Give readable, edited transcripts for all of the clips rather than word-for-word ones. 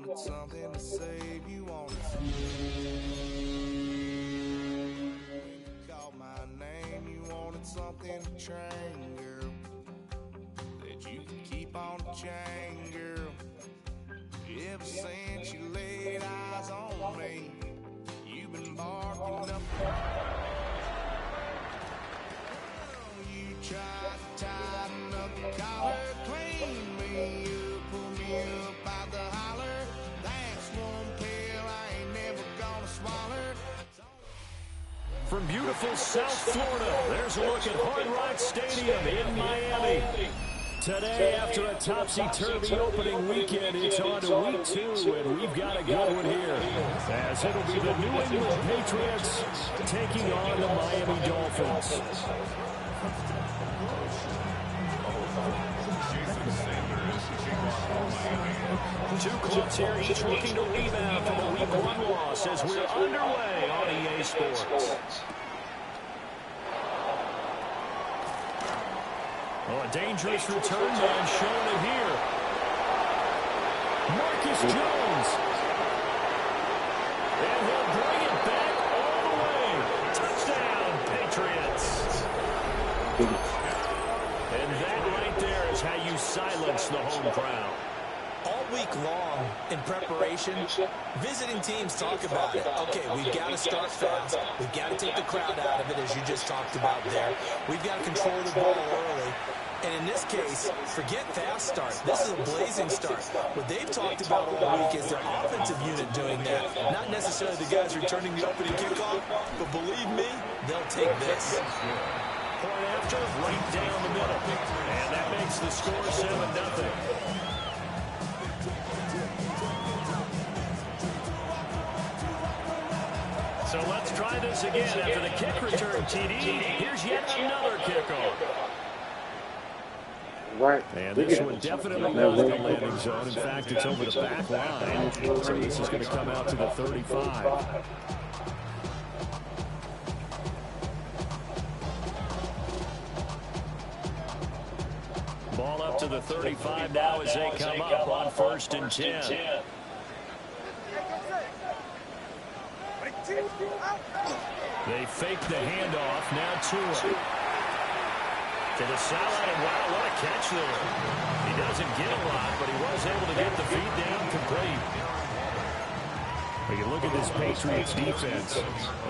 wanted something to save. You wanted something. When you called my name, you wanted something to train, girl. That you could keep on the chain, girl. Ever since you laid eyes on me, you've been barking up. You tried to tighten up the collar, clean me up, pull me up out the holler. That's one pill I ain't never gonna swallow. From beautiful South Florida, there's a look at Hard Rock Stadium in Miami. Today, after a topsy-turvy opening weekend, it's on to week 2, and we've got a good one here, as it'll be the New England Patriots taking on the Miami Dolphins. Two clubs here, each looking to rebound from a Week 1 loss as we're underway on EA Sports. Oh, a dangerous return man showing it here. Marcus Jones. And he'll bring it back all the way. Touchdown, Patriots. And that right there is how you silence the home crowd. All week long in preparation, visiting teams talk about it. Okay, we've got to start fast. We've got to take the crowd out of it, as you just talked about there. We've got to control the ball early. And in this case, forget fast start. This is a blazing start. What they've talked about all week is their offensive unit doing that. Not necessarily the guys returning the opening kickoff, but believe me, they'll take this. Point after, right down the middle. And that makes the score 7-0. So let's try this again after the kick return, TD. Here's yet another kickoff. Right. And this one definitely was the landing zone. In fact, it's over the back line. So this is going to come out to the 35. Ball up to the 35 now as they come up on 1st and 10. They fake the handoff. Now Tua. To the sideline, wow, what a catch there. He doesn't get a lot, but he was able to get the feed down complete. We can look at this Patriots defense.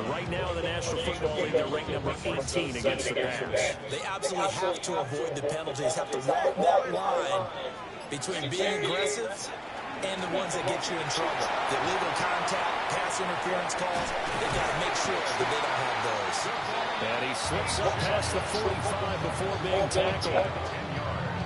Right now in the National Football League, they're ranked number 18 against the pass. They absolutely have to avoid the penalties, have to walk that line between being aggressive and the ones that get you in trouble. The illegal contact, pass interference calls, they've got to make sure that they don't have those. And he slips up past the 45 before being tackled.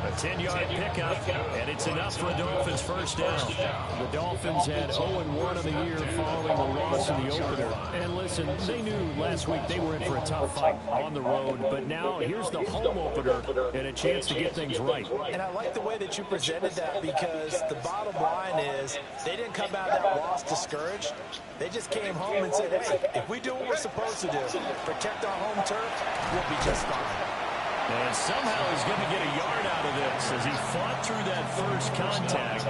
A 10-yard pickup, and it's enough for a Dolphins first down. The Dolphins had 0-1 of the year following the loss in the opener. And listen, they knew last week they were in for a tough fight on the road, but now here's the home opener and a chance to get things right. And I like the way that you presented that, because the bottom line is they didn't come out of that loss discouraged. They just came home and said, hey, if we do what we're supposed to do, protect our home turf, we'll be just fine. And somehow he's going to get a yard out of this as he fought through that first contact.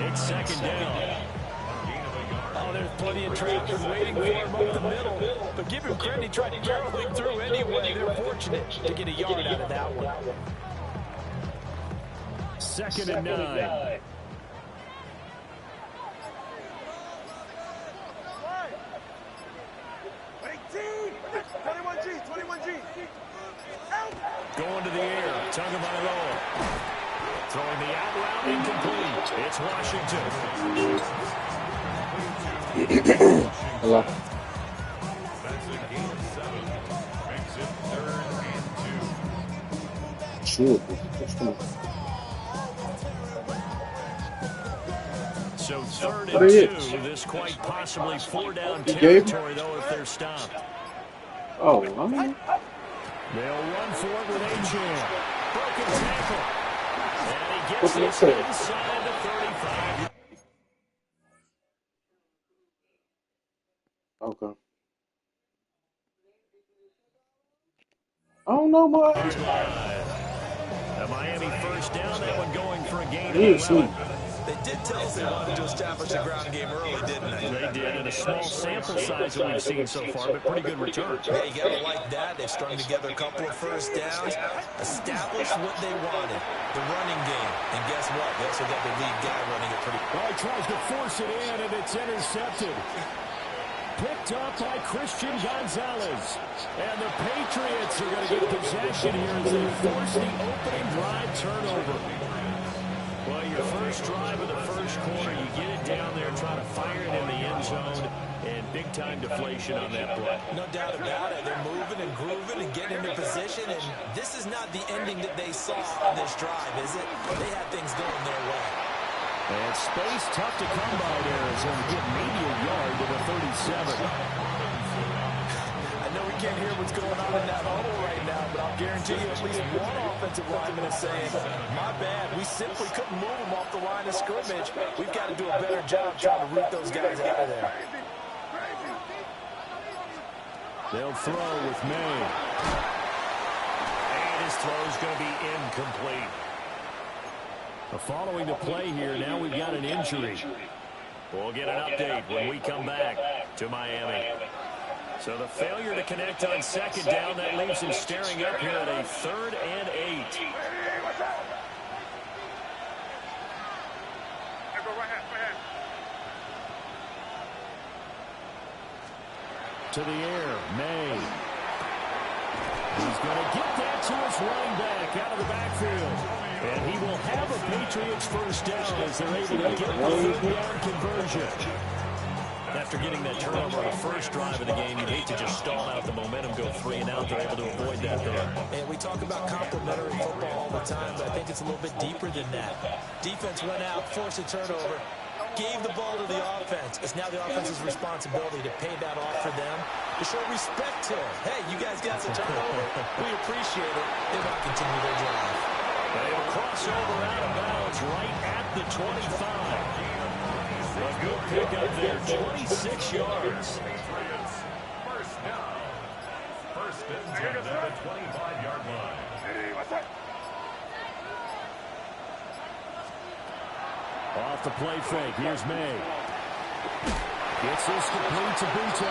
It's 2nd down. Oh, there's plenty of traffic waiting for him up the middle. But give him credit, he tried barreling through anyway. They're fortunate to get a yard out of that one. 2nd and 9. Going to the air, Tagovailoa. Throwing the out route, incomplete. It's Washington. Hello. Shoot. So 3rd and 2. This quite possibly 4-down territory, though, if they're stopped. Oh, I mean. They'll run for it with Achane. Broken tackle. And he gets What's this inside the 35. Okay. I don't know much. The Miami first down, that one going for a gain of 11. They did tell us they wanted to establish the ground game early, didn't they? They did, in a small sample size that we've seen so far, but pretty good return. Yeah, you got to like that. They've strung together a couple of first downs, established what they wanted, the running game. And guess what? They also got the lead guy running it pretty well. He tries to force it in, and it's intercepted. Picked up by Christian Gonzalez. And the Patriots are going to get possession here as they force the opening drive turnover. Well, your first drive of the first quarter, you get it down there, try to fire it in the end zone, and big-time deflation on that play. No doubt about it. They're moving and grooving and getting into position, and this is not the ending that they saw on this drive, is it? They had things going their way. And space tough to come by there as they get maybe a yard to the 37. I know we can't hear what's going on in that huddle right now, but I'll guarantee you at least one offensive lineman is saying, my bad, we simply couldn't move them off the line of scrimmage. We've got to do a better job trying to root those guys out of there. They'll throw with May. And his throw's going to be incomplete. Following the play here, now we've got an injury. We'll get an update when we come back to Miami. So the failure to connect on second down, that leaves him staring up here at a 3rd and 8. To the air, May. He's going to get that to his running back out of the backfield. And he will have a Patriots first down as they're able to get the 3rd down conversion. After getting that turnover on the first drive of the game, you'd hate to just stall out the momentum, go 3 and out. They're able to avoid that there. And we talk about complementary football all the time, but I think it's a little bit deeper than that. Defense went out, forced a turnover, gave the ball to the offense. It's now the offense's responsibility to pay that off for them, to show respect to them. Hey, you guys got the turnover. We appreciate it. They want to continue their drive. They'll cross over out of bounds right at the 25. A good pickup there, 26 yards. First down. First and 10 at the 25-yard line. Off the play fake, here's May. Gets this complete to Butte.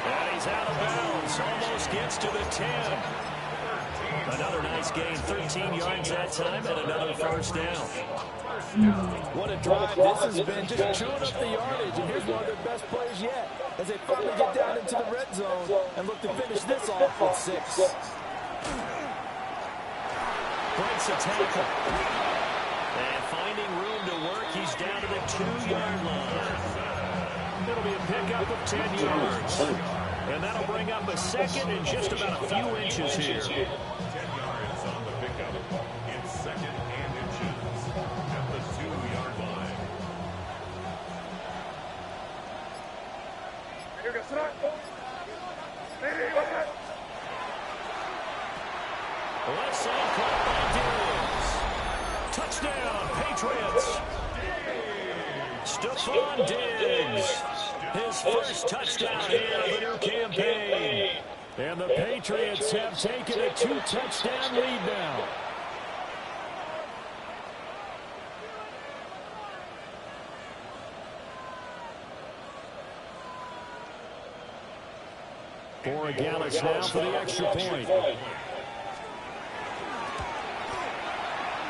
And he's out of bounds, almost gets to the 10. Another nice gain, 13 yards that time, and another first down. What a drive this has been, just chewing up the yardage, and here's one of their best plays yet, as they finally get down into the red zone and look to finish this off with 6. Breaks a tackle. And finding room to work, he's down to the 2-yard line. It'll be a pickup of 10 yards. And that'll bring up a second and just about a few inches here. 10 yards on the pickup. It's second and inches at the 2-yard line. Left side caught by Diggs. Touchdown, Patriots. Stephon Diggs. His first touchdown here of the new campaign. And the Patriots have taken a 2-touchdown lead now. For Gallus now for the extra point.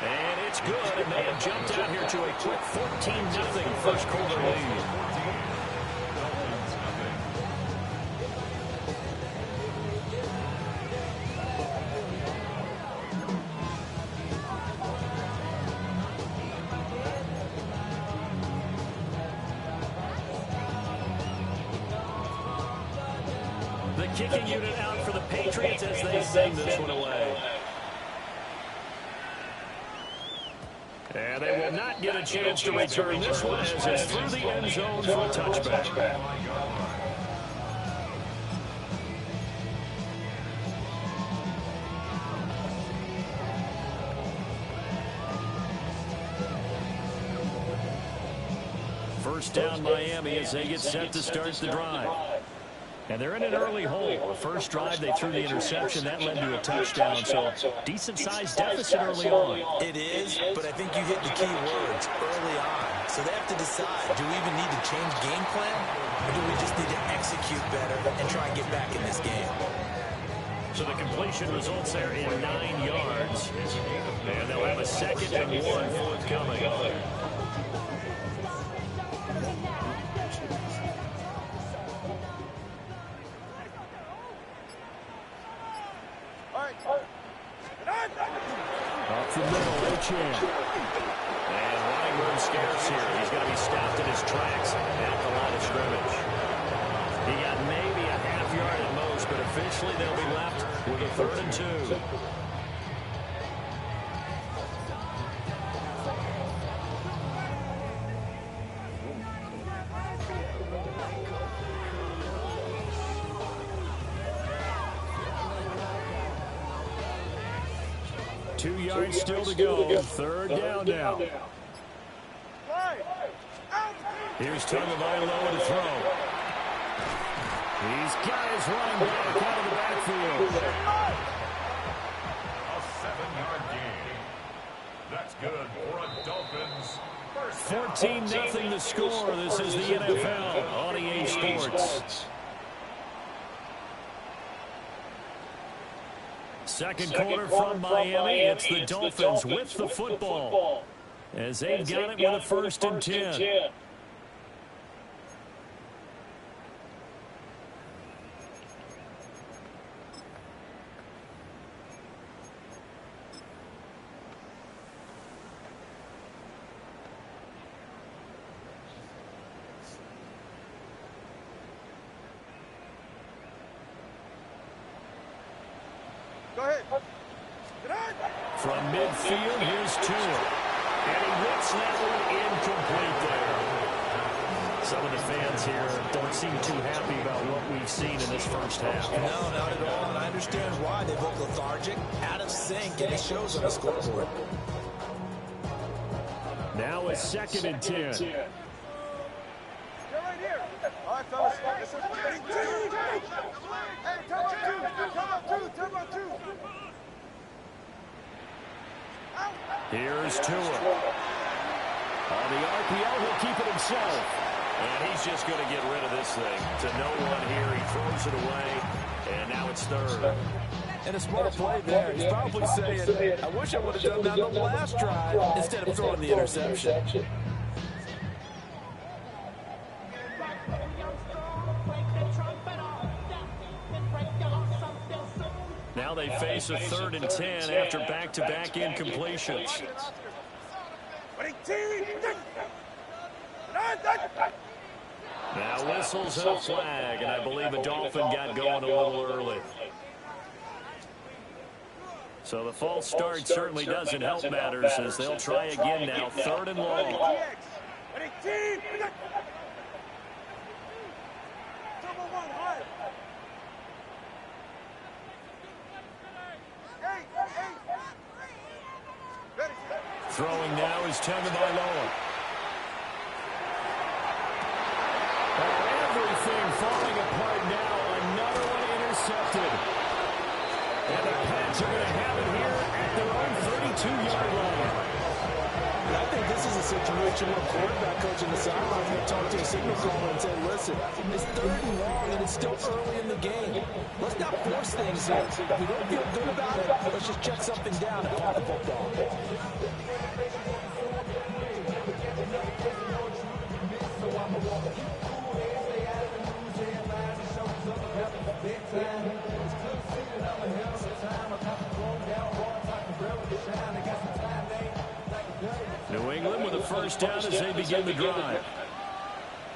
And it's good, and they have jumped out here to a quick 14-0 first quarter lead. The kicking unit out for the Patriots as they send this one away. And they will not get a chance to return this one as it's through the end zone for a touchback. First down Miami as they get set to start the drive. And they're in an early hole. The first drive, they threw the interception. That led to a touchdown. So decent-sized deficit early on. It is, but I think you hit the key words early on. So they have to decide, do we even need to change game plan? Or do we just need to execute better and try and get back in this game? So the completion results there in 9 yards. And they'll have a 2nd and 1 forthcoming. Up the middle, H.N. And running room scarce here. He's going to be stopped in his tracks at the line of scrimmage. He got maybe a half yard at most, but officially they'll be left with a 3rd and 2. Two yards still to go. 3rd down now. Here's Tagovailoa to throw. He's got his running back out of the backfield. A 7-yard gain. That's good for a Dolphins. 14-0 the score. This is the NFL on EA Sports. Second quarter from Miami. It's the Dolphins with the football as they've got it with a 1st and 10. From midfield, here's Tua. And he whips that one incomplete there. Some of the fans here don't seem too happy about what we've seen in this first half. No, not at all. And I understand why. They look lethargic, out of sync, and it shows on the scoreboard. Now a 2nd and 10. Right here. All right, fellas. This is hey, turn on two. Here's Tua. On the RPO, he'll keep it himself. And he's just going to get rid of this thing. To no one here, he throws it away. And now it's 3rd. And a smart play there. He's probably saying, I wish I would have done that on the last drive instead of throwing the interception. Now they face a 3rd and 10 after back-to-back incompletions. Now whistles and a flag, and I believe a Dolphin got going a little early. So the false start certainly doesn't help matters as they'll try again now, 3rd and long. Throwing now is Tagovailoa. Everything falling apart now. Another one intercepted. And the Pats are going to have it here at their own 32-yard line. I think this is a situation where quarterback coach in the sideline will talk to a signal caller and say, listen, it's 3rd and long and it's still early in the game. Let's not force things here. If we don't feel good about it, let's just check something down and punt the football. New England with a 1st down as they begin the drive.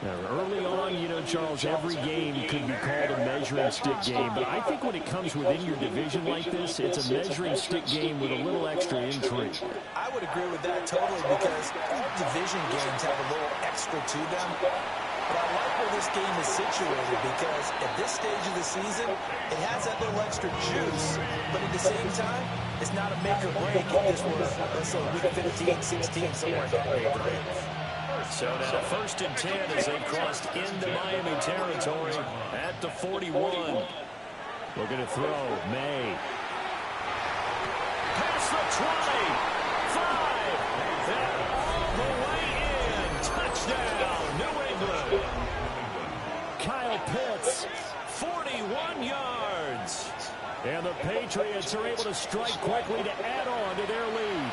Now, early on, you know, Charles, every game could be called a measuring stick game, but I think when it comes within your division like this, it's a measuring stick game with a little extra intrigue. I would agree with that totally because all division games have a little extra to them. But I like where this game is situated because at this stage of the season, it has that little extra juice, but at the same time, it's not a make or break if this was, let's say, week 15, 16, somewhere in that range. So now 1st and 10 as they've crossed into Miami territory at the 41. Looking to throw. May. Past the 20. 5. And all the way in. Touchdown, New England. Kyle Pitts, 41 yards. And the Patriots are able to strike quickly to add on to their lead.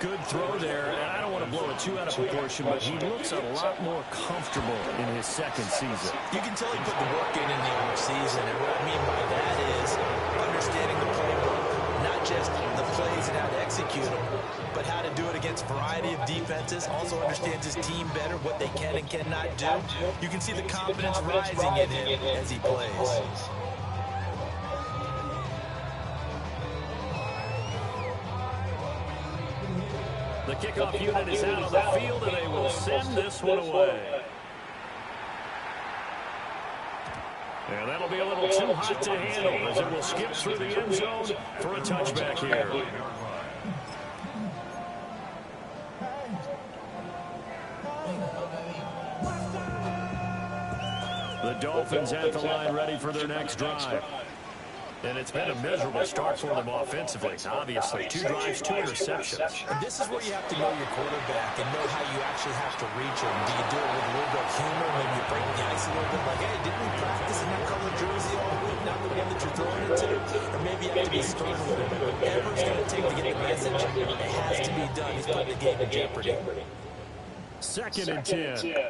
Good throw there, and I don't want to blow it too out of proportion, but he looks a lot more comfortable in his 2nd season. You can tell he put the work in the offseason, and what I mean by that is understanding the playbook, not just the plays and how to execute them, but how to do it against a variety of defenses. Also understands his team better, what they can and cannot do. You can see the confidence rising in him as he plays. The kickoff unit is out on the field, and they will send this one away. And that'll be a little too hot to handle as it will skip through the end zone for a touchback here. The Dolphins at the line ready for their next drive. And it's been a miserable start for them offensively. Obviously, 2 drives, 2 interceptions. And this is where you have to know your quarterback and know how you actually have to reach him. Do you do it with a little bit of humor? Maybe you break the ice a little bit like, hey, didn't we practice in that color jersey all week? Not the one that you're throwing it to? Or maybe you have to be stern with him. Whatever it's going to take to get the message, it has to be done. He's putting the game in jeopardy. 2nd and 10.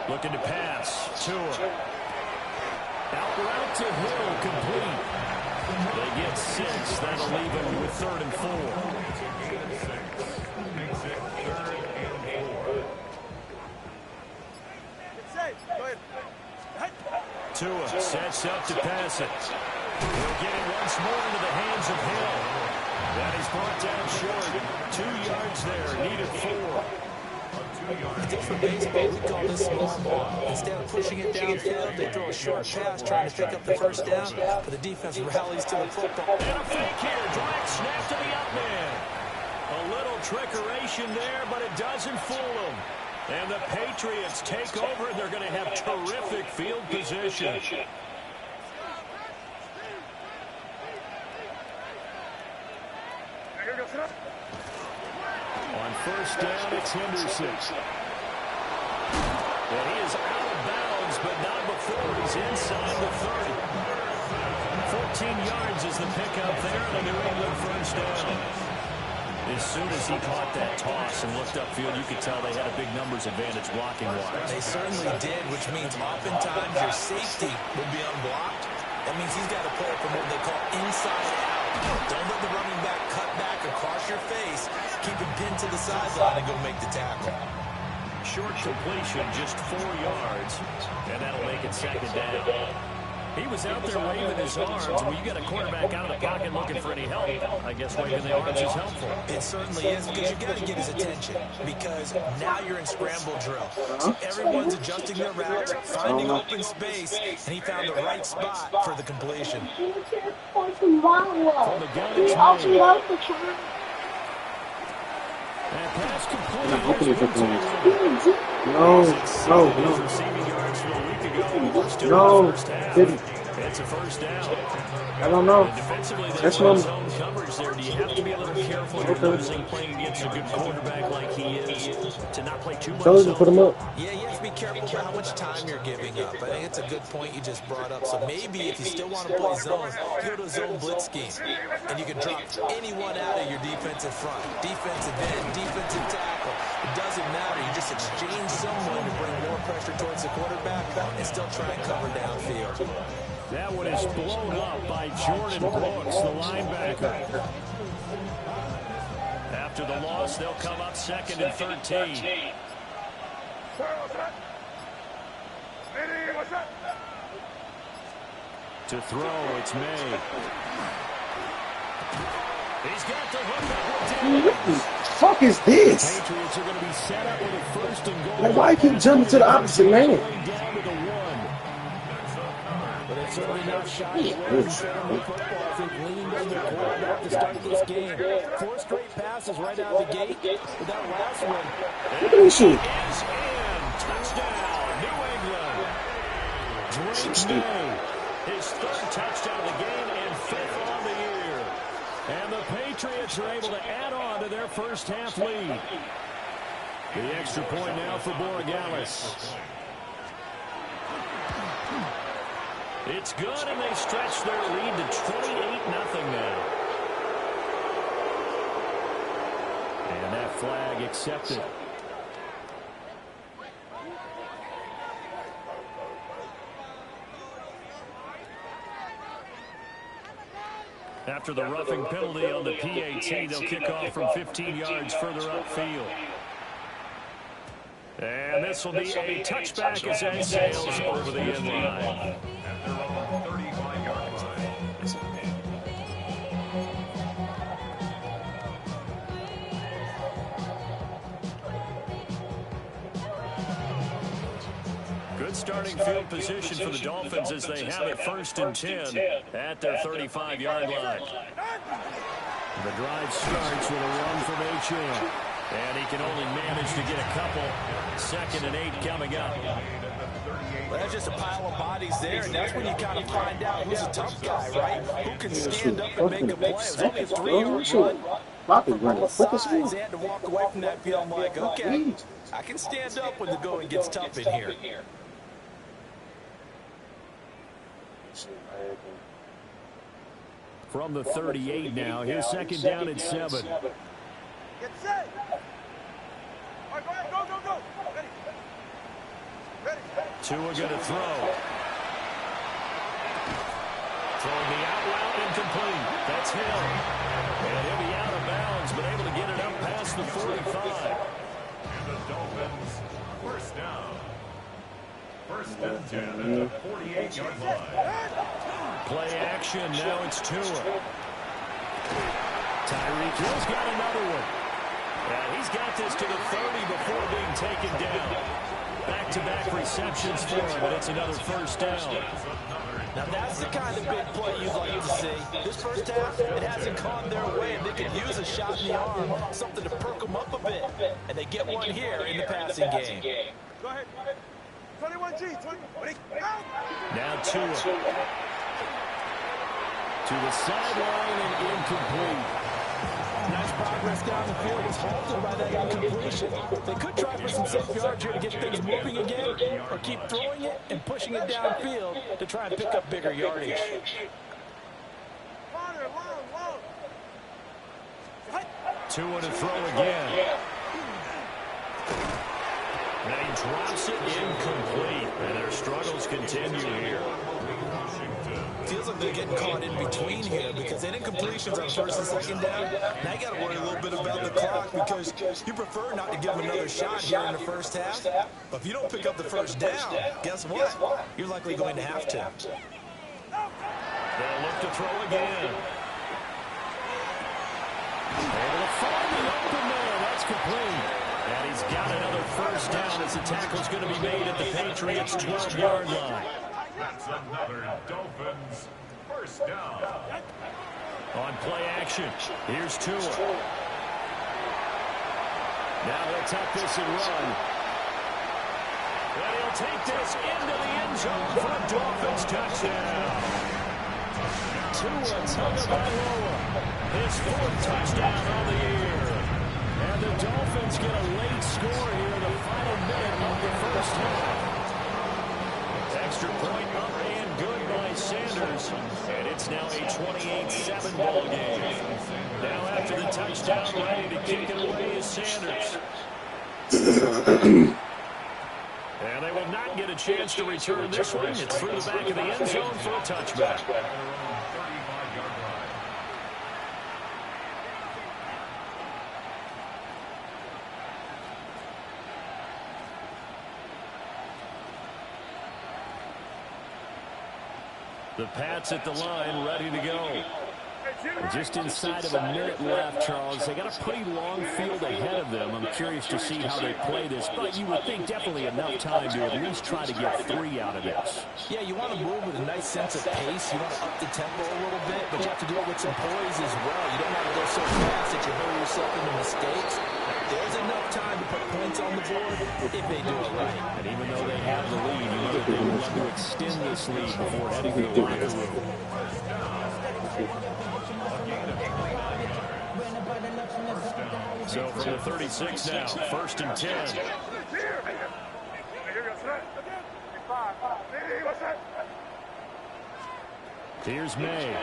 Looking to pass. Tua. Out route to Hill, complete. They get 6. That'll leave them with 3rd and 4. Tua sets up to pass it. He'll get it once more into the hands of Hill. That is brought down short. 2 yards there, needed 4. I think for baseball, we call this small ball. Instead of pushing it downfield, they throw a short pass trying to pick up the 1st down, but the defense rallies to the football. And a fake here, direct snap to the up man. A little trickeration there, but it doesn't fool them. And the Patriots take over, and they're going to have terrific field position. On 1st down, it's Henderson. And he is out of bounds, but not before he's inside the 30. 14 yards is the pickup there, and a New England 1st down. As soon as he caught that toss and looked upfield, you could tell they had a big numbers advantage blocking-wise. They certainly did, which means oftentimes your safety will be unblocked. That means he's got to play it from what they call inside out. Don't let the running back cut back across your face. Keep him pinned to the sideline and go make the tackle. Short completion, just 4 yards, and that'll make it 2nd down. He was out there waving his arms. When you got a quarterback out of the pocket looking for any help, I guess waving the arms is helpful. It certainly is, because you got to get his attention, because now you're in scramble drill. So everyone's adjusting their routes, finding open space, and he found the right spot for the completion. From the gun, it's and pass complete. No, didn't. It's a 1st down. I don't know. Defensively, That's there's one. zone coverage there. Do you have to be a little careful if you're losing, playing against a good quarterback like he is, to not play too much zone? Put him up. Yeah, you have to be careful about how much time you're giving up. I think it's a good point you just brought up. So maybe if you still want to play zone, you go to a zone blitz scheme, and you can drop anyone out of your defensive front. Defensive end, defensive tackle. It doesn't matter. You just exchange someone to bring more pressure towards the quarterback and still try and cover downfield. That one is blown up by Jordan Brooks, the linebacker. After the loss, they'll come up 2nd and 13. To throw, it's May. He's got the hook. What the fuck is this? Patriots are going to be set up with a 1st and goal. Like, why keep jumping to the opposite man? Down to the 1. But it's certainly not shy away from throwing the football. I think leaning on their quarterback to start this game. 4 straight passes right out of the gate. With that last one. Look at this shit. Is in. Touchdown, New England. Drake May, his 3rd touchdown of the game and 5th on the year. And the Patriots are able to add on to their first half lead. The extra point now for Borregales. It's good, and they stretch their lead to 28-0 now. And that flag accepted. After the roughing penalty on the PAT, they'll kick off from 15 yards further upfield. And this will be a touchback as that sails over the end line. At their own 35-yard line. Good starting field position for the Dolphins as they have it 1st and 10 at their 35-yard line. The drive starts with a run from H.M. And he can only manage to get a couple. 2nd and 8 coming up. Well, that's just a pile of bodies there, and that's when you kind of find out who's a tough guy, right? Who can stand up and make a play. It was only a 3-yard run. From both sides, they had to walk away from that field. I'm like, okay, I can stand up when the going gets tough in here. From the 38 now, here's 2nd down at 7. Get set. All right, go ahead, go. Ready. Tua going to throw. Throwing the out route incomplete. That's Hill. And he'll be out of bounds, but able to get it up past the 45. And the Dolphins, 1st down. 1st and 10 at the 48-yard line. Play action. Now it's Tua. Tyreek Hill's got another one. And he's got this to the 30 before being taken down. Back-to-back receptions for him, and it's another 1st down. Now, that's the kind of big play you'd like to see. This first half, it hasn't gone their way, and they could use a shot in the arm, something to perk them up a bit. And they get one here in the passing game. Go ahead. 21G, 20. Ready, out. Now Tua. To the sideline and incomplete. Nice progress down the field was halted by that incompletion. They could try for some safe yards here to get things moving again, or keep throwing it and pushing it downfield to try and pick up bigger yardage. Long. Tua to throw again. Now he drops it incomplete. And their struggles continue here. Feels like they're getting caught in between here because they didn't incompletions on 1st and 2nd down. Now you got to worry a little bit about the clock because you prefer not to give them another shot here in the first half. But if you don't pick up the 1st down, guess what? You're likely going to have to. They'll look to throw again. Able to find the open man. That's complete. And he's got another 1st down as the tackle's going to be made at the Patriots' 12-yard line. That's another Dolphins 1st down. On play action, here's Tua. Now they'll tuck this and run. And he'll take this into the end zone for a Dolphins touchdown. Tua Tagovailoa, his 4th touchdown on the year. And the Dolphins get a late score here in the final minute of the first half. Extra point up and good by Sanders. And it's now a 28-7 ball game. Now after the touchdown, ready to kick it away is Sanders. And they will not get a chance to return this one. It's through the back of the end zone for a touchback. The Pats at the line, ready to go. Just inside of a minute left, Charles. They got a pretty long field ahead of them. I'm curious to see how they play this, but you would think definitely enough time to at least try to get 3 out of this. Yeah, you want to move with a nice sense of pace. You want to up the tempo a little bit, but you have to do it with some poise as well. You don't want to go so fast that you hurry yourself into mistakes. There's enough time to put points on the board if they do it right. And even though they have the lead, you know that they would love to extend this lead before heading to the locker room. So from the 36 now, 1st and 10. Here's May.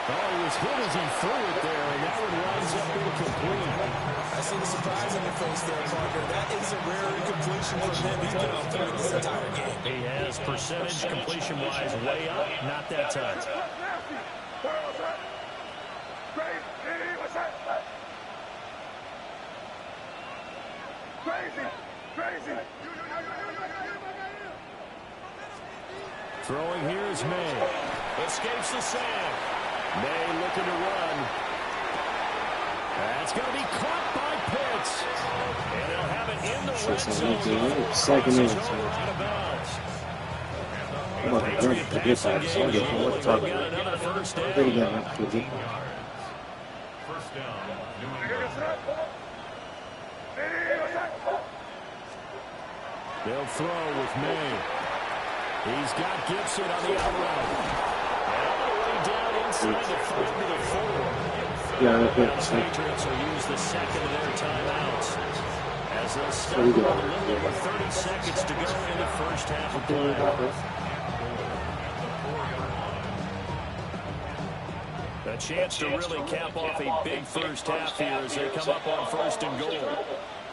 Oh, he was hit as he threw it there, and that one winds up incomplete. I see the surprise on your face there, Parker. That is a rare incompletion from him. He's been on through this entire game. He has percentage completion-wise way up, not that time. Throwing here is May. Escapes the sand. May looking to run. That's going to be caught by Pitts. And they'll have it in the red zone. Second in. I'm about to drink to get that. So I get what to talk about. First down, New England. They'll throw with May. He's got Gibson on the out route. And all the way down inside the 5 to the 4. Yeah, that's good. The Patriots will use the second of their timeouts as they'll step with a little over 30 seconds to go in the first half of play. A chance to really cap off a big first half here as they come up on 1st and goal.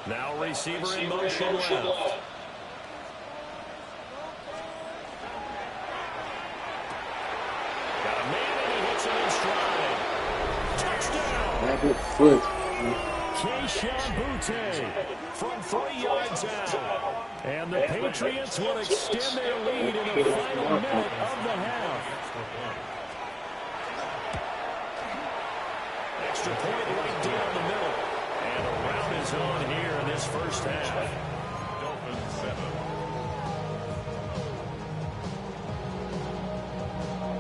Now receiver in motion left. Good foot. Keyshawn Boutte from 3 yards out. And the Patriots will extend their lead in the final minute of the half. Extra point right down the middle. And a round is on here in this first half. Dolphins 7.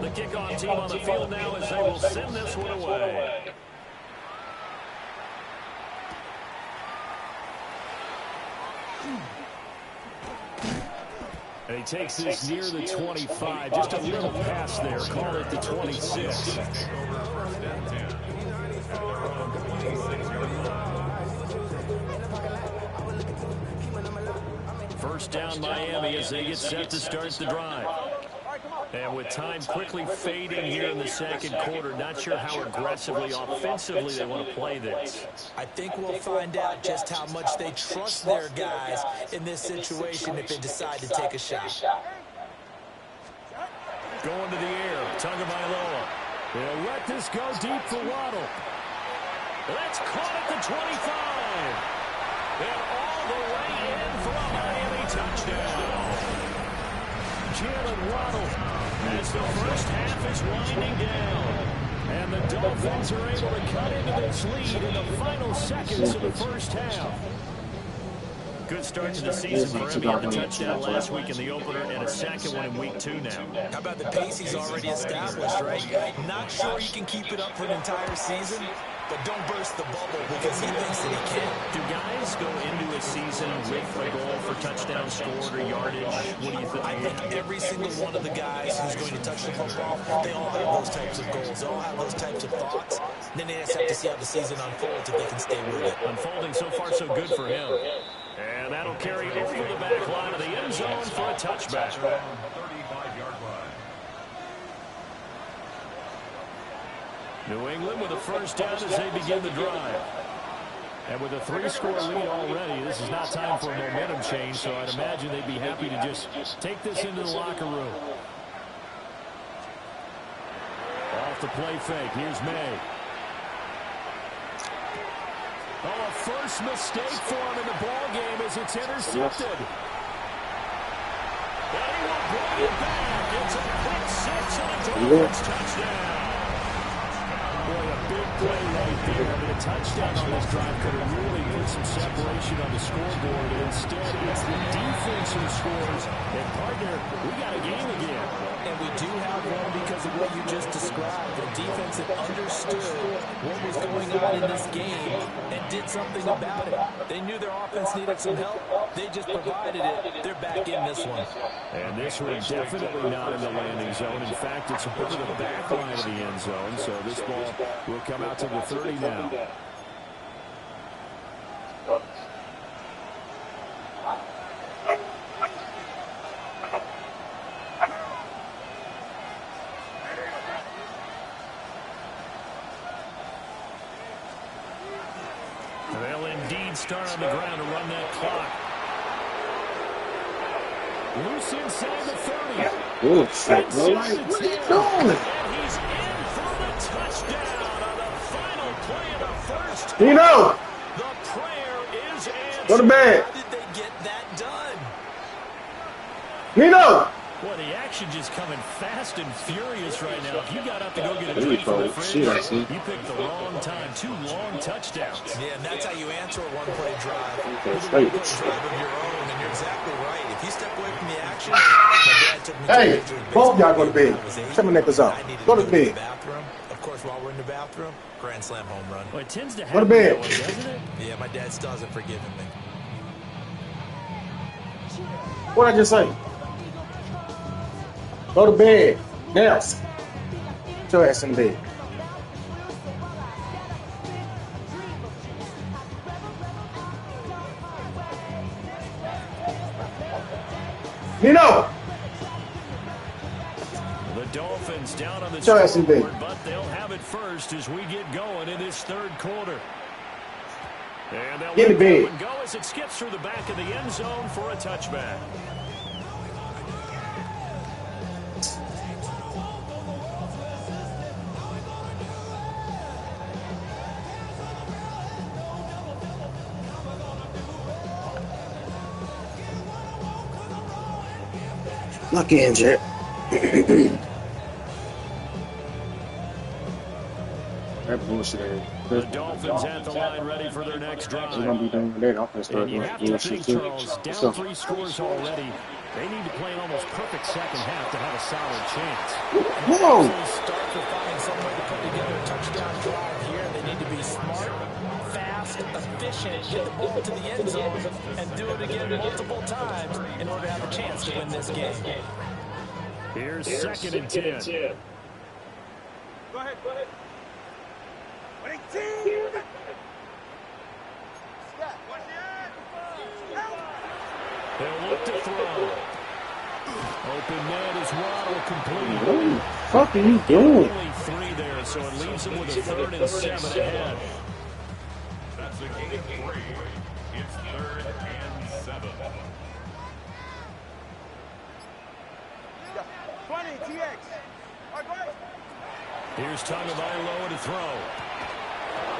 The kickoff team on the field now as they will send this one away. And he takes this near the 25. Just a little pass there. Call it the 26. First down Miami as they get set to start the drive. And with time quickly fading here in the second quarter, not sure how aggressively, offensively they want to play this. I think we'll find out just how much they trust their guys in this situation if they decide to take a shot. Going to the air, Tagovailoa. They'll let this go deep for Waddle. That's caught at the 25. And all the way in for a Miami touchdown. Jalen Waddle. As the first half is winding down. And the Dolphins are able to cut into this lead in the final seconds of the first half. Good start to the season for him. He had the touchdown last week in the opener and a second one in week 2 now. How about the pace he's already established, right? Not sure he can keep it up for an entire season, but don't burst the bubble because he thinks that he can. Do guys go into a season with a goal for touchdown scored or yardage? What do you think? I think every single one of the guys who's going to touch the football, they all have those types of goals. They all have those types of thoughts. Then they just have to see how the season unfolds if they can stay with it. Unfolding so far so good for him. And that'll carry over the back line of the end zone for a touchback. 35-yard line. New England with a first down as they begin the drive. And with a 3-score lead already, this is not time for a momentum change, so I'd imagine they'd be happy to just take this into the locker room. Off the play fake, here's May. Oh, a first mistake for him in the ball game as it's intercepted. And he will bring it back. It's a quick 6 and a Dolphins touchdown. Boy, a big play right there. I mean, a touchdown on this drive could have really put some separation on the scoreboard. Instead, it's the defense who scores. And, partner, we got a game again. And we do have one because of what you just described. A defense that understood what was going on in this game and did something about it. They knew their offense needed some help. They just provided it. They're back in this one. And this one definitely not in the landing zone. In fact, it's over the back line of the end zone. So this ball will come out to the 30 now. They'll indeed start on the ground to run that clock. Loose inside the 30. Oh, shit. What are you doing? And he's in for the touchdown on the final play of the first. Nino! The prayer is answered. Go to bed. How did they get that done? Nino! Boy, the action just coming fast and furious right now. If you got up to go get a There you drink from the go. fridge, Shit, I see. you picked the wrong time. 2 long touchdowns. Yeah, and that's how you answer a one-play drive. Okay, With a straight. one-play drive of your own, and you're exactly right. If you step away from the action, my dad took me to Hey, Major League both y'all Baseball go to bed. when I was 8. Tell me niggas up. I needed Go to the bed. bathroom. Of course, while we're in the bathroom, grand slam home run. Well, it tends to Go to happen bed. that way, doesn't it? Yeah, my dad still hasn't forgiven me. What I just say? Go to bed. Now. Get your ass in bed. Nino! The Dolphins down on the Show us some big. scoreboard, but they'll have it first as we get going in this third quarter. And they'll Get let it big. that one go as it skips through the back of the end zone for a touchback. Lucky injured. That bullshit. The Dolphins at the line ready for their next drive. We're gonna be doing that. I'm gonna start And you doing have to bullshit think, too. Charles, down So, 3 scores already. They need to play an almost perfect second half to have a solid chance. whoa! They start to find some way to put together a touchdown drive here. They need to be smart, fast, efficient, get the ball to the end zone, and do it again multiple times in order to have a chance to win this game. Here's second and 10. Go ahead, go ahead. 18! Stop. Watch the end. They'll look to throw. Open man is Waddle complete. What the fuck are you doing? Only 3 there, so it leaves them with a 3rd and 7 ahead. That's a gain of 3. It's 3rd and 7. 20, TX. All right, go ahead. Here's Tagovailoa to throw.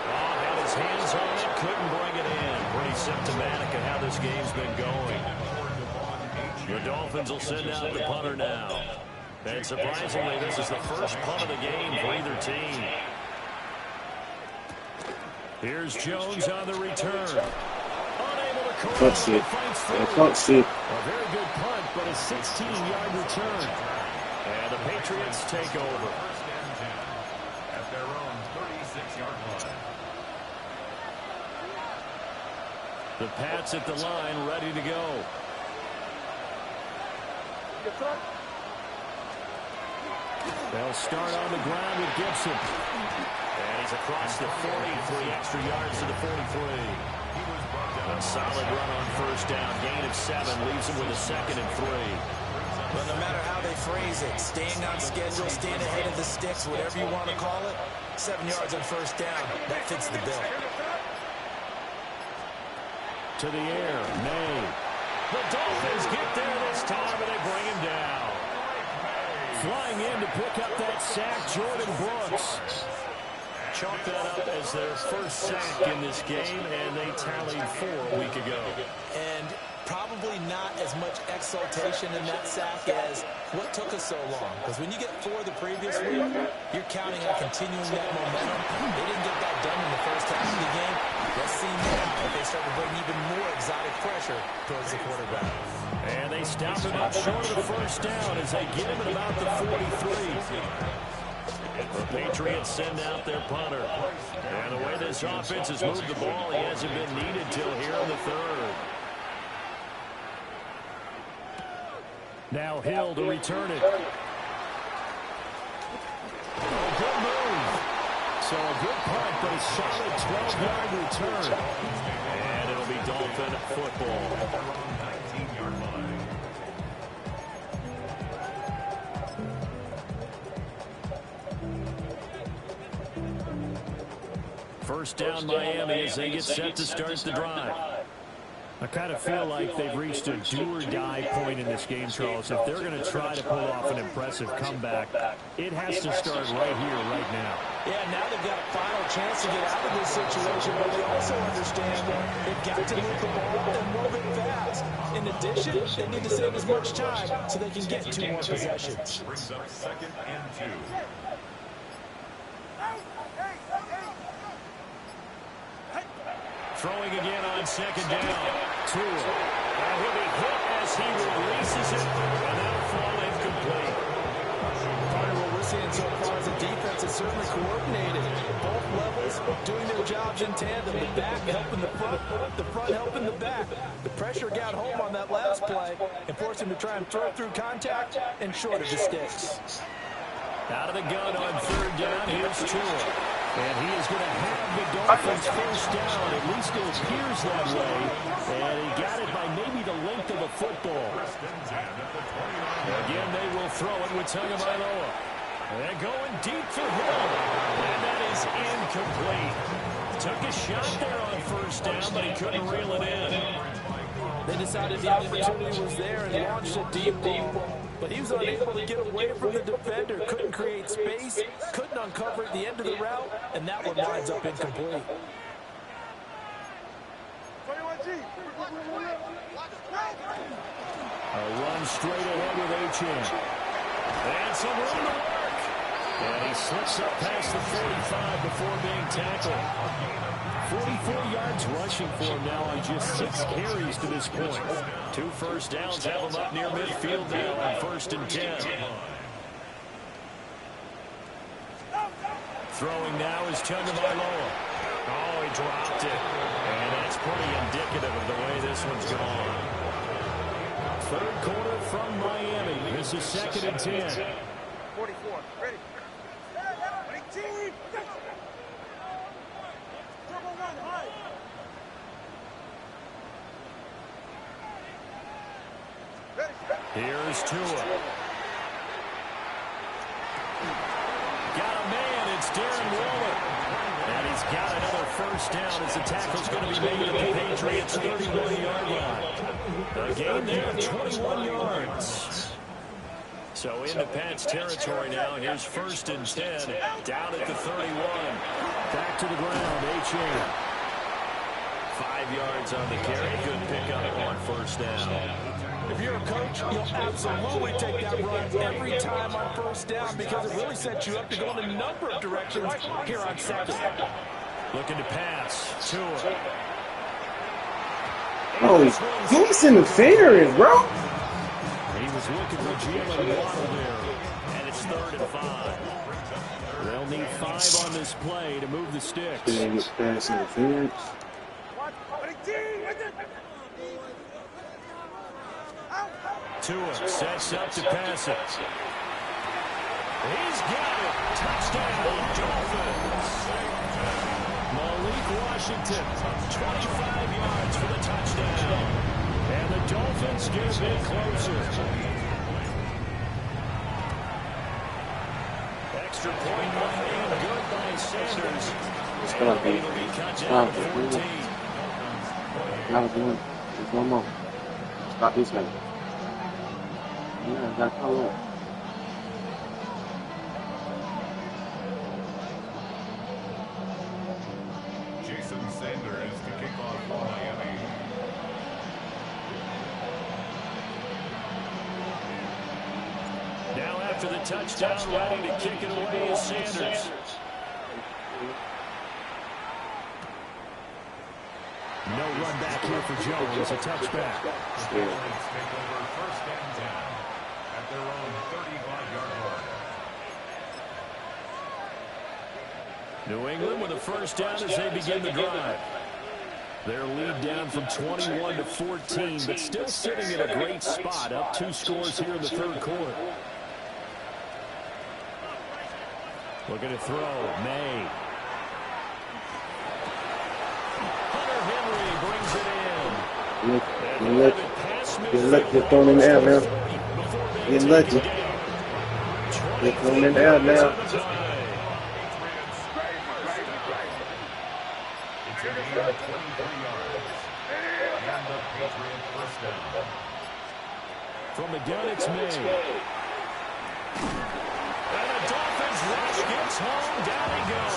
Oh, had his hands on it, couldn't bring it in. Pretty symptomatic of how this game's been going. The Dolphins will send out the punter now. And surprisingly, this is the first punt of the game for either team. Here's Jones on the return. Unable to corral Fuck shit. it, finds through. Fuck shit. A very good punt, but a 16-yard return. And the Patriots take over. First and 10 at their own 36-yard line. The Pats at the line, ready to go. They'll start on the ground with Gibson. And he's across the 40, 3 extra yards to the 43. A solid run on first down, gain of 7, leaves him with a 2nd and 3. But no matter how they phrase it, staying on schedule, staying ahead of the sticks, whatever you want to call it, 7 yards on first down, that fits the bill. To the air, May. The Dolphins get there this time, and they bring him down. Flying in to pick up that sack, Jordan Brooks. Chalk that up as their first sack in this game, and they tallied 4 a week ago. And probably probably not as much exultation in that sack as what took us so long. Because when you get 4 the previous week, you're counting on continuing that momentum. They didn't get that done in the first half of the game. Let's see now if they start to bring even more exotic pressure towards the quarterback. And they stop him up short of the first down as they get him at about the 43. The Patriots send out their punter. And the way this offense has moved the ball, he hasn't been needed till here in the third. Now Hill to return it. Oh, good move. So a good punt, but a solid 12-yard return. And it'll be Dolphin football. 19-yard line. First down Miami as they get set to start the drive. I kind of feel like they've reached a do-or-die point in this game, Charles. If they're going to try to pull off an impressive comeback, it has to start right here, right now. Yeah, now they've got a final chance to get out of this situation, but they also understand that they've got to move the ball and move it fast. In addition, they need to save as much time so they can get 2 more possessions. Brings up 2nd and 2. Throwing again on 2nd down. Tua. And he'll be hit as he releases it, and that'll fall incomplete. Part of what we're seeing so far is the defense is certainly coordinated. Both levels doing their jobs in tandem. The back helping the front helping the back. The pressure got home on that last play and forced him to try and throw through contact and short of the sticks. Out of the gun on 3rd down, here's Tua. And he is going to have the Dolphins first down. At least it appears that way. And he got it by maybe the length of a football. Again, they will throw it with Tagovailoa. They're going deep for Hill. And that is incomplete. Took a shot there on 1st down, but he couldn't reel it in. They decided the opportunity was there and launched a deep ball. But he was unable to get away from the defender. Couldn't create space. Couldn't uncover at the end of the route. And that one winds up incomplete. A run straight ahead with Achane. And some room to work. And he slips up past the 45 before being tackled. 44 yards rushing for him now on just 6 carries to this point. 2 first downs have him up near midfield now on 1st and 10. Throwing now is Tagovailoa. Oh, he dropped it. And that's pretty indicative of the way this one's gone. 3rd quarter from Miami. This is 2nd and 10. 44. Ready. Here's Tua. Got a man. It's Darren Waller. And he's got another first down as the tackle's going to be made at the Patriots' 31-yard line. A gain there of 21 yards. So into Pat's territory now. Here's 1st and 10. Down at the 31. Back to the ground. Achane. 5 yards on the carry. Good pickup on 1st down. If you're a coach, you'll absolutely take that run every time on 1st down because it really sets you up to go in a number of directions here on 2nd. Looking to pass. Tua. Oh, he's in the fingers, bro. He was looking for Jalen Waddle there. And it's 3rd and 5. They'll need 5 on this play to move the sticks. Pass interference. Tua sets up to pass it. He's got it. Touchdown, Dolphins. Malik Washington, 25 yards for the touchdown. And the Dolphins get a bit closer. Extra point line and good by Sanders. It's going to be. It'll be cut down to 14. Now we're doing. There's one more. Stop this man. Yeah, I got to call up. Jason Sanders to kick off for Miami. after the touchdown, ready to kick it away is Sanders. No run back here for Jones. A touchback. The Dolphins take over first and 10 at their own 35-yard line. New England with a first down as they begin the drive. Their lead down from 21 to 14, but still sitting at a great spot, up 2 scores here in the third quarter. Looking to throw. May. Get lucky, you're thrown in the air now. Get lucky. You're thrown in the air now. It's a gain of 23 yards. And the Patriot first down. From the gun, it's May. And the Dolphins rush gets home. Down he goes.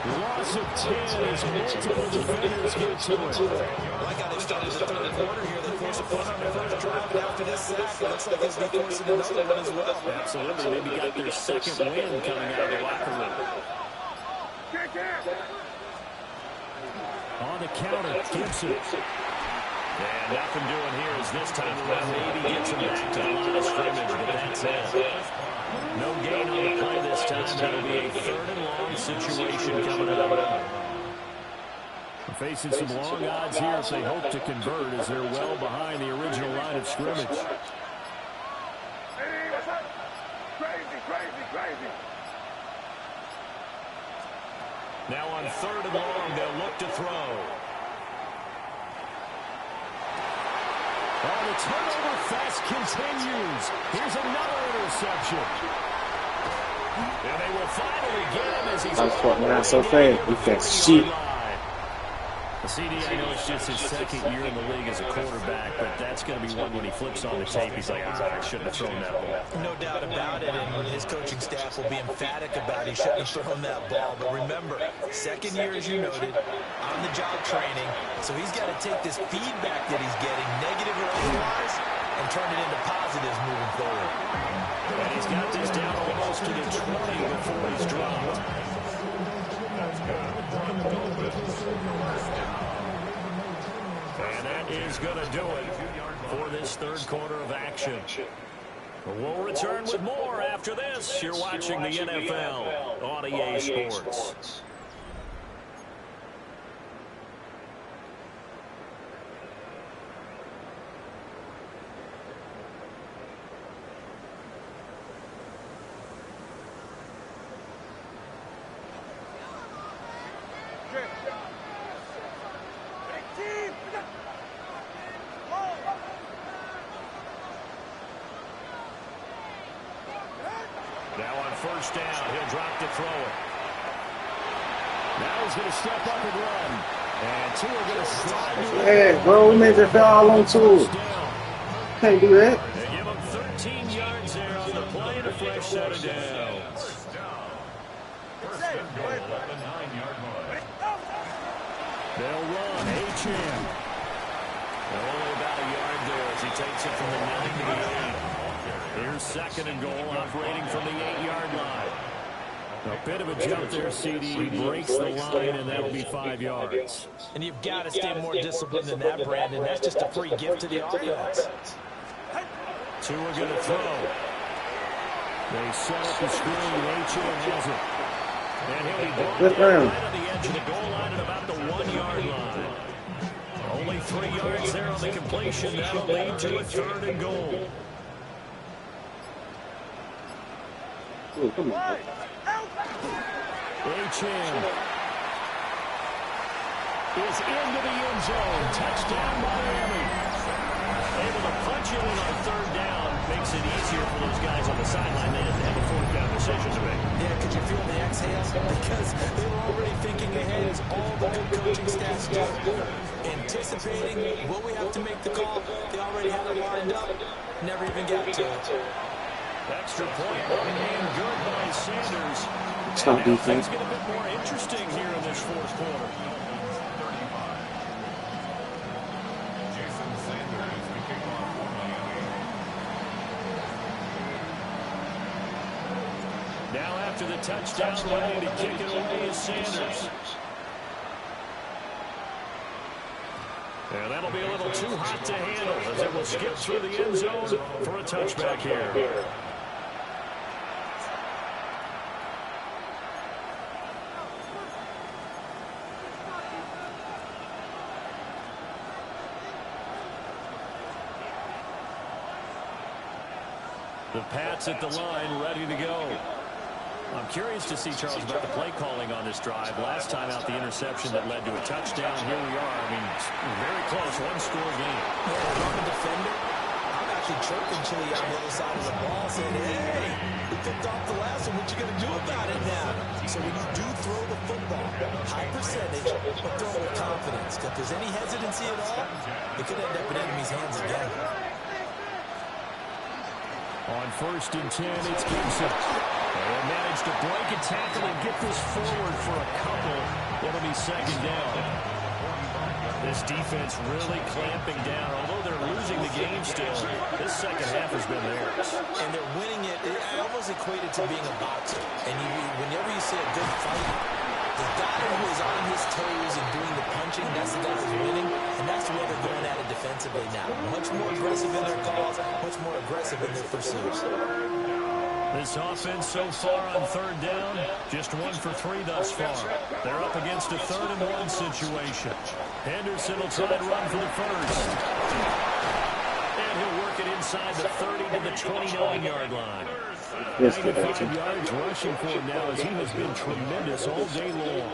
Loss of 10 as multiple defenders get to it. Like how they started the third quarter here, they forced a punt on the first drive, and after this sack, it looks like they'll be forcing another one as well. Absolutely. Maybe got their second win coming out of the locker room. On the counter, Gibson. And nothing doing here is this time around. Maybe gets him back to the line of scrimmage, but that's it. No gain on the play this time. It'll be a third and long situation coming up. Facing some long odds here if they hope to convert as they're well behind the original line of scrimmage. Now on third and long, they'll look to throw. Oh, the turnover fest continues. Here's another interception. And they will finally get him as he's not so fast. We got shit. CD, I know it's just his second year in the league as a quarterback, but that's going to be one when he flips on the tape. He's like, I shouldn't have thrown that ball. No doubt about it, and his coaching staff will be emphatic about he shouldn't have thrown that ball. But remember, second year, as you noted, on-the-job training, so he's got to take this feedback that he's getting, negative or otherwise, and turn it into positives moving forward. And he's got this down almost to the 20 before he's dropped. That's good for the Dolphins. First down. And that is going to do it for this third quarter of action. We'll return with more after this. You're watching the NFL on EA Sports. Now on first down, he'll drop to throw it. Now he's going to step up and run. And two are going to slide to it. Hey, bro, we made that foul on two. Can't do that. They give him 13 yards there on the play and a fresh set of downs. First and goal at the 9-yard line. They'll run. H.M. Only about a yard there as he takes it from the 9 to the 8. Here's second and goal, operating from the 8-yard line. A bit of a jump there, CD. He breaks the line, and that'll be 5 yards. And you've got to stay more disciplined than that, Brandon. That's just a free gift to the offense. Two are going to throw. They set up the screen. H.M. has it. And he'll be brought down right on the edge of the goal line at about the 1-yard line. Only 3 yards there on the completion. That'll lead to a third and goal. Ooh, come on. H.M. is into the end zone. Touchdown, Miami. Able to punch it in on third down. Makes it easier for those guys on the sideline. They didn't have a fourth down decision to make. Yeah, could you feel the exhale? Because they were already thinking ahead as all the good coaching staffs do. Anticipating, will we have to make the call? They already had it lined up. Never even got to it. Extra point and good by Sanders. It's not defense. Things get a bit more interesting here in this fourth quarter. 35. Jason Sanders, the kickoff for Miami. after the touchdown, ready to kick it away is Sanders. And that'll be a little too hot to handle as it will skip through the end zone for a touchback here. The Pats at the line, ready to go. I'm curious to see, Charles, about the play calling on this drive. Last time out, the interception that led to a touchdown. Here we are. I mean, very close, one-score game. Yeah, I'm a defender. I'm actually chirping Chili on the other side of the ball, saying, hey, we picked off the last one. What you going to do about it now? So when you do throw the football, high percentage, but throw with confidence. If there's any hesitancy at all, it could end up in enemy's hands again. On 1st and 10, it's Gibson. They'll manage to break a tackle and get this forward for a couple. It'll be 2nd down. This defense really clamping down. Although they're losing the game still, this second half has been theirs. And they're winning it. I almost equate it to being a boxer. And whenever you see a good fight, the guy who is on his toes and doing the punching, that's the guy who's winning. And that's the way they're going at it defensively now. Much more aggressive in their calls, much more aggressive in their pursuits. This offense so far on 3rd down, just 1 for 3 thus far. They're up against a 3rd and 1 situation. Henderson will try and run for the first. And he'll work it inside the 30 to the 29-yard line. 95 yards rushing for him now as he has been tremendous all day long.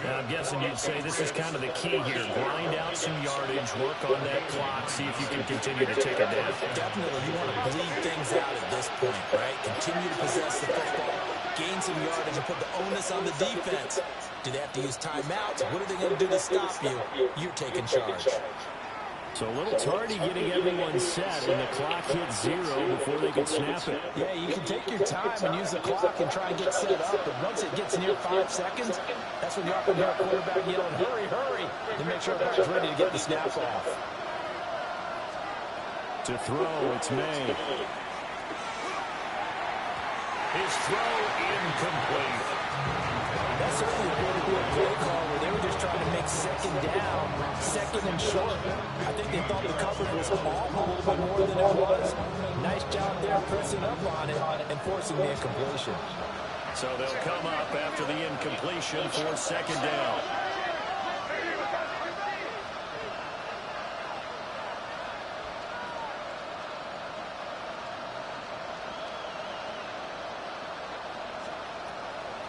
Now, I'm guessing you'd say this is kind of the key here. Grind out some yardage, work on that clock, see if you can continue to take it down. Definitely, you want to bleed things out at this point, right? Continue to possess the football, gain some yardage, and put the onus on the defense. Do they have to use timeouts? What are they going to do to stop you? You're taking charge. So a little tardy getting everyone set, and the clock hits 0 before they can snap it. Yeah, you can take your time and use the clock and try and get set up, but once it gets near 5 seconds, that's when you often hear a quarterback yelling, hurry, hurry, to make sure everybody's ready to get the snap off. To throw, it's May. His throw incomplete. That's certainly a really good play call where they were just trying to make 2nd down, 2nd and short. I think they thought the coverage was off a little bit more than it was. Nice job there pressing up on it and forcing the incompletion. So they'll come up after the incompletion for 2nd down.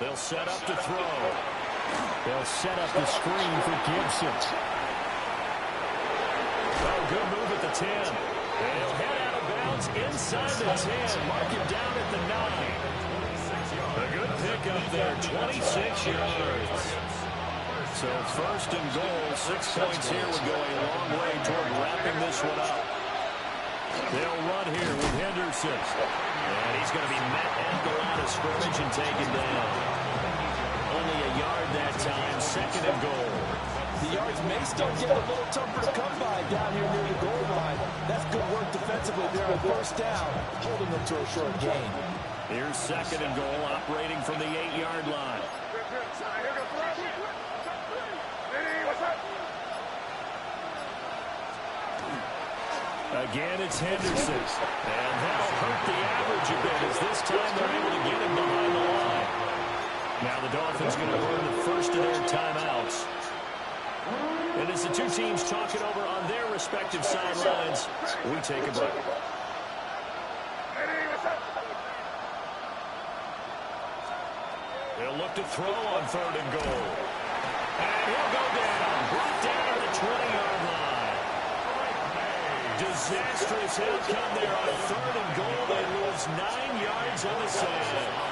They'll set up to throw. They'll set up the screen for Gibson. Oh, good move at the 10. And he'll head out of bounds inside the 10. Mark it down at the 9. A good pickup there, 26 yards. So 1st and goal, 6 points here would go a long way toward wrapping this one up. They'll run here with Henderson. And he's going to be met at the line of scrimmage and taken down. Only a yard that time, 2nd and goal. The yards may still get a little tougher to come by down here near the goal line. That's good work defensively there on 1st down, holding them to a short gain. Here's 2nd and goal, operating from the 8-yard line. Again, it's Henderson. And that'll hurt the average a bit as this time they're able to get him behind the line. Now the Dolphins going to burn the first of their timeouts. And as the two teams talk it over on their respective sidelines, we take a break. They'll look to throw on 3rd and goal. And he'll go down. Brought down at the 20-yard line. Disastrous outcome there on 3rd and goal. They lose 9 yards on the save.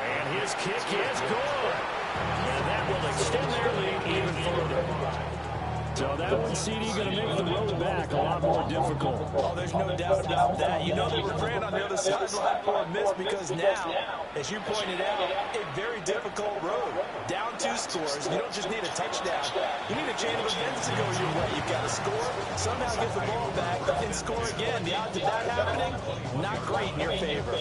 And his kick is good. And that will extend their lead even further. So that one, CD, going to make the road back a lot more difficult. Oh, there's no doubt about that. You know they were praying on the other sideline for a miss because now, as you pointed out, a very difficult road. Down 2 scores, you don't just need a touchdown. You need a chain of events to go your way. You've got to score, somehow get the ball back, and score again. The odds of that happening, not great in your favor.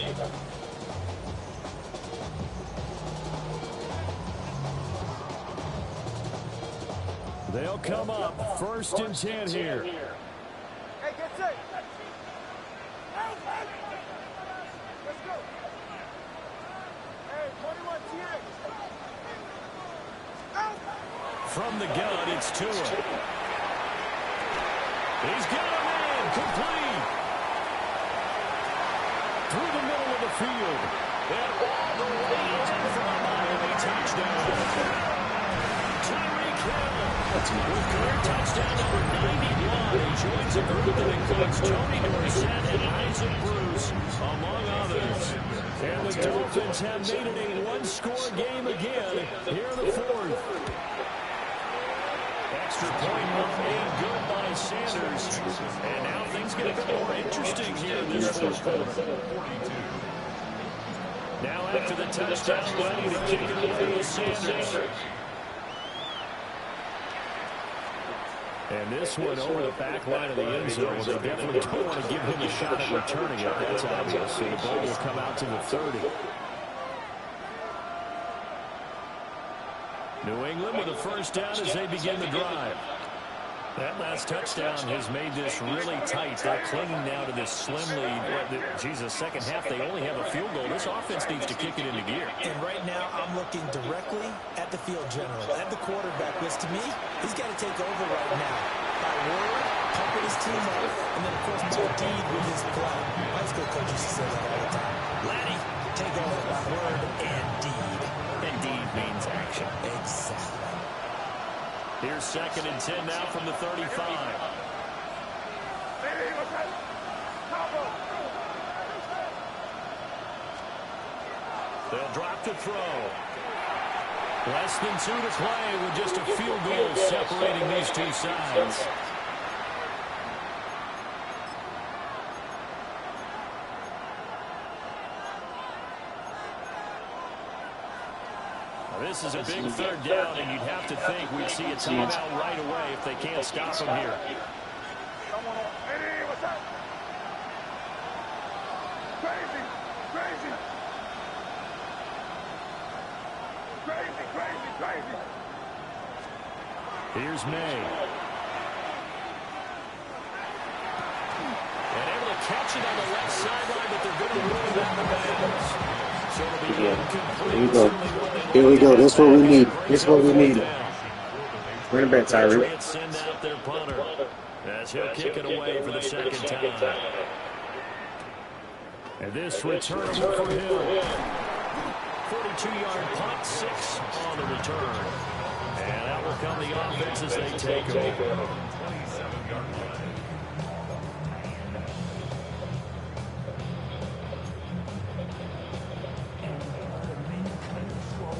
They'll come up 1st and 10 here. Hey, get set. Let's go. Hey, 21 TX. From the gun, it's Tua. He's got a man, complete. Through the middle of the field. And all the way in for a Miami touchdown. With career touchdown number 91, he joins a group that includes Tony Dorsett and Isaac Bruce, among others. And the Dolphins have made it a one-score game again here in the 4th. Extra point made good by Sanders. And now things get a bit more interesting here in this 4th quarter. Now after the touchdown, ready to kick it away with Sanders. And this one over the back line of the end zone. They definitely don't want to give him a shot at returning it. That's obvious. So the ball will come out to the 30. New England with a first down as they begin the drive. That last touchdown has made this really tight. They're clinging now to this slim lead. Second half, they only have a field goal. This offense needs to kick it into gear. And right now, I'm looking directly at the field general, at the quarterback, which to me, he's got to take over right now. By word, pumping his team up, and then, of course, by deed with his play. High school coaches used to say that all the time. Laddie, take over by word and deed. And deed means action. Exactly. Here's 2nd and 10 now from the 35. They'll drop the throw. Less than 2 to play with just a field goal separating these two sides. This is a big 3rd down, and you'd have to think we'd see a timeout right away if they can't stop him here. Crazy, crazy. Crazy, crazy, crazy. Here's May. And able to catch it on the left sideline, but they're going to move it out of bounds. So it'll be incomplete. Here we go. Here we go. This is what we need. This is what we need. Bring it back, Tyree. Patriots send out their punter as he'll kick it away for the 2nd time. And this returnable for Hill. 42-yard punt, 6 on the return. And out will come the offense as they take over. 27-yard line.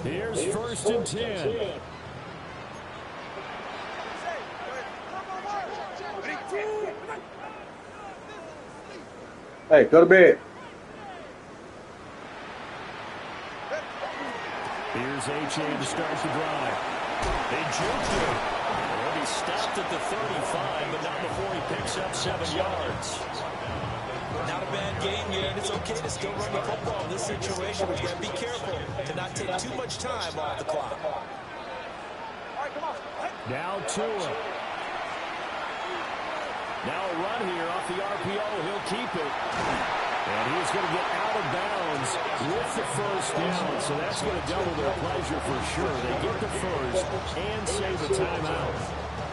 Here's 1st and 10. Hey, go to bed. Here's H.A. to start the drive. They juked him. He'll be stopped at the 35, but not before he picks up 7 yards. Not a bad game yet. It's okay to still run the football in this situation. We've got to be careful to not take too much time off the clock. Now Tua. Now a run here off the RPO. He'll keep it. And he's going to get out of bounds with the first down. So that's going to double their pleasure for sure. They get the first and save a timeout.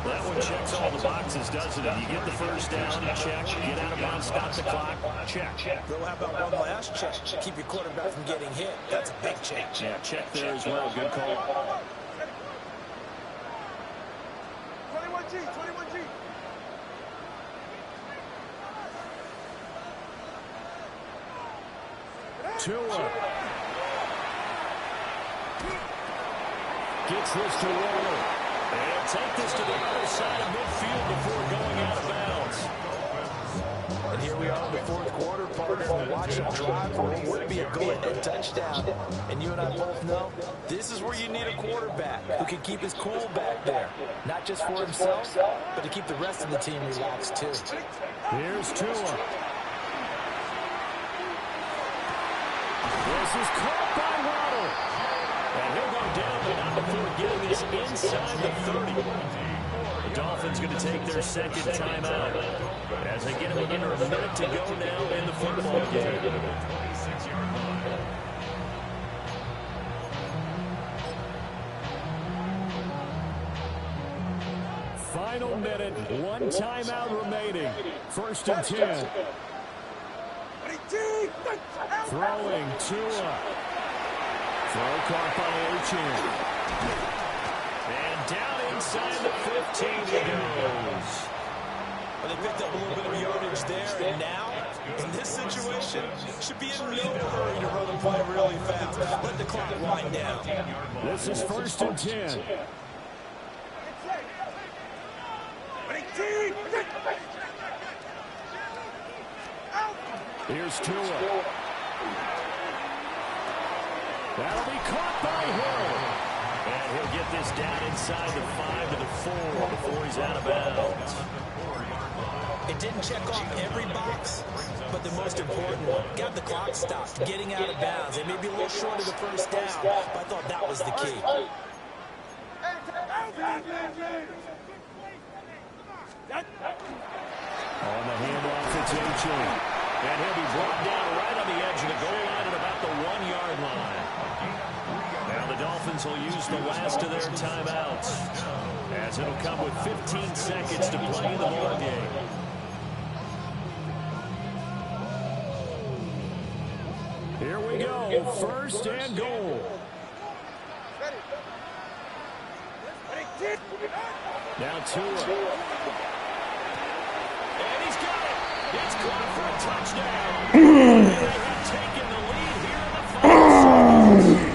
That one checks all the boxes, doesn't it? You get the first down, check. Get out of bounds, stop the clock, check. Well, how about one last check? Keep your quarterback from getting hit. That's a big check. Yeah, check there as well. Good call. 21G, 21G. Tua gets this to roll. And take this to the other side of midfield before going out of bounds. And And here we are in the fourth quarter, partner. Watch them drive for what would be a go-ahead touchdown. And you and I both know this is where you need a quarterback who can keep his cool back there. Not just for himself, but to keep the rest of the team relaxed too. Here's Tua. This is caught by Waddle. And he'll go down, but not before getting this inside the 30. The Dolphins going to take their second timeout as they get under a minute to go now in the football game. Final minute, one timeout remaining. First and 10. Throwing Tua. Throw caught by Achin. And down inside the 15 he goes. Well, they picked up a little bit of yardage there, and now, in this situation, should be in no hurry to run the play really fast. Let the clock wind down. This is first and 10. Here's Tua. That'll be caught by Hill. And he'll get this down inside the 5 to the 4 before he's out of bounds. It didn't check off every box, but the most important one, got the clock stopped, getting out of bounds. It may be a little short of the first down, but I thought that was the key. On the handoff, it's Achin. And he'll be brought down right on the edge of the goal line at about the 1-yard line. Now the Dolphins will use the last of their timeouts, as it'll come with 15 seconds to play in the ball game. Here we go, first and goal. Now Tua. And he's got it. It's caught for a touchdown. And they have taken the lead here in the final seconds.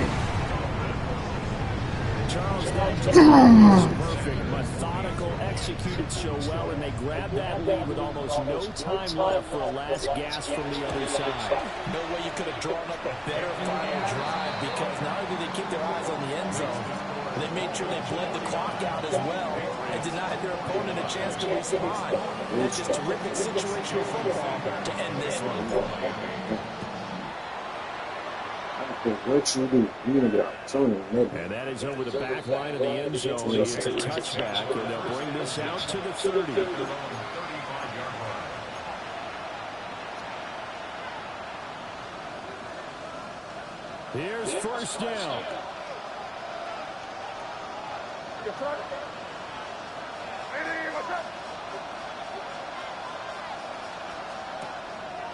Charles, that was perfect, methodical, executed so well, and they grabbed that lead with almost no time left for a last gasp from the other side. No way you could have drawn up a better final drive, because not only did they keep their eyes on the end zone, they made sure they bled the clock out as well and denied their opponent a chance to respond. That's just terrific situational football to end this one. And that is over the back line of the end zone. It's a touchback, and they'll bring this out to the 30. Here's first down.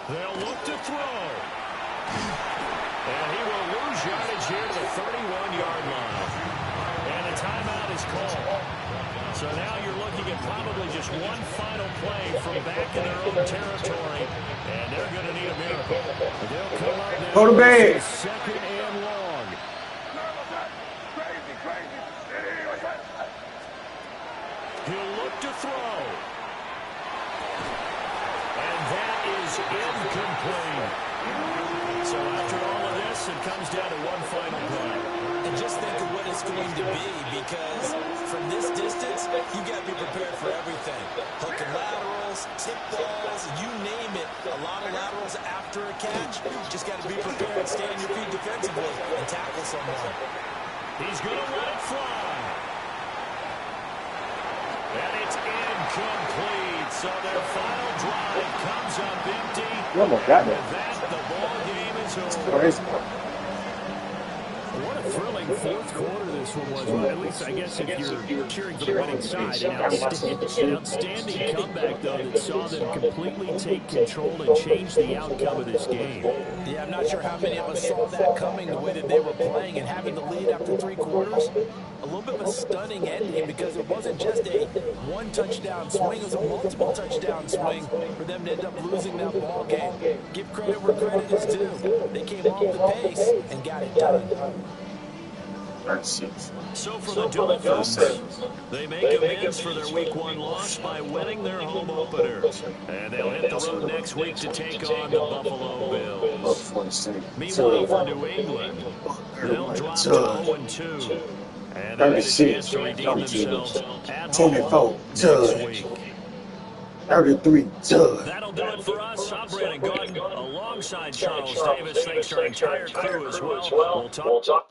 They'll look to throw. And he will lose yardage here to the 31-yard line. And a timeout is called. So now you're looking at probably just one final play from back in their own territory. And they're going to need a miracle. They'll come up now. Go to bed. Second and long. He'll look to throw. And that is incomplete. So after all of this, it comes down to one final play. And just think of what it's going to be, because from this distance, you got to be prepared for everything. Hook and laterals, tip balls, you name it. A lot of laterals after a catch. Just got to be prepared, stay on your feet defensively, and tackle someone. He's going to let it fly. And it's incomplete. So their final drive comes up empty. You almost got With that. that, the ball game is over. Crazy. What a thrilling fourth quarter this one was. Well, at least I guess if you're cheering for the winning side, an outstanding comeback, though, that saw them completely take control and change the outcome of this game. Yeah, I'm not sure how many of us saw that coming, the way that they were playing, and having the lead after 3 quarters. A little bit of a stunning ending, because it wasn't just a one-touchdown swing. It was a multiple touchdown swing for them to end up losing that ball game. Give credit where credit is due. They came off the pace and got it done. 36. So for the Dolphins, they make amends for their Week 1 loss by winning their home opener. And they'll hit the road next week to take on the Buffalo Bills. Meanwhile, for New England, they'll drop to 0-2. And they get a chance to redeem themselves at home next week. 33, That'll do it for us. I'm Brandon Gordon alongside Charles Davis. Thanks to our entire crew as well. We'll talk.